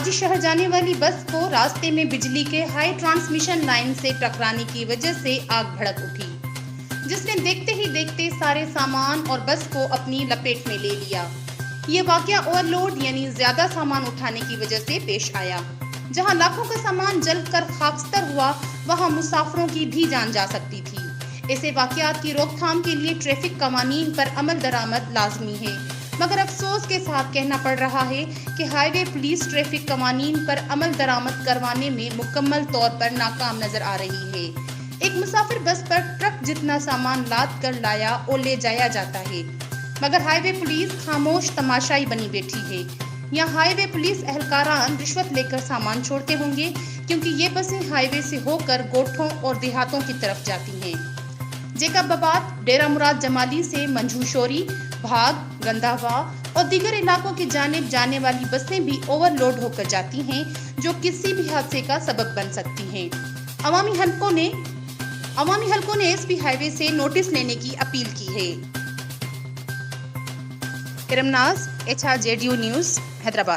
काजी शहर जाने वाली बस को रास्ते में बिजली के हाई ट्रांसमिशन लाइन से टकराने की वजह से आग भड़क उठी, जिसने देखते ही देखते सारे सामान और बस को अपनी लपेट में ले लिया। ये वाकया ओवरलोड यानी ज्यादा सामान उठाने की वजह से पेश आया। जहां लाखों का सामान जलकर खाकस्तर हुआ, वहां मुसाफिरों की भी जान जा सकती थी। ऐसे वाकयात की रोकथाम के लिए ट्रैफिक कवानीन पर अमल दरामद लाजमी है, मगर अफसोस के साथ कहना पड़ रहा है कि हाईवे पुलिस ट्रैफिक कवानीन पर अमल दरामद करवाने में मुकम्मल तौर पर नाकाम नजर आ रही है। एक मुसाफिर बस पर ट्रक जितना सामान लाद कर लाया और ले जाया जाता है, मगर हाईवे पुलिस खामोश तमाशाई बनी बैठी है। यहाँ हाईवे पुलिस एहलकारान रिश्वत लेकर सामान छोड़ते होंगे, क्योंकि ये बसें हाईवे से होकर गोठों और देहातों की तरफ जाती हैं। जेकबाबाद, डेरा मुराद जमाली से मंझूशोरी, भाग, गंदावा और दीगर इलाकों की जानिब जाने वाली बसें भी ओवरलोड होकर जाती हैं, जो किसी भी हादसे का सबब बन सकती हैं। अवामी हलकों ने एसपी हाईवे से नोटिस लेने की अपील की है। इरमनाज, HRJDU न्यूज़, हैदराबाद।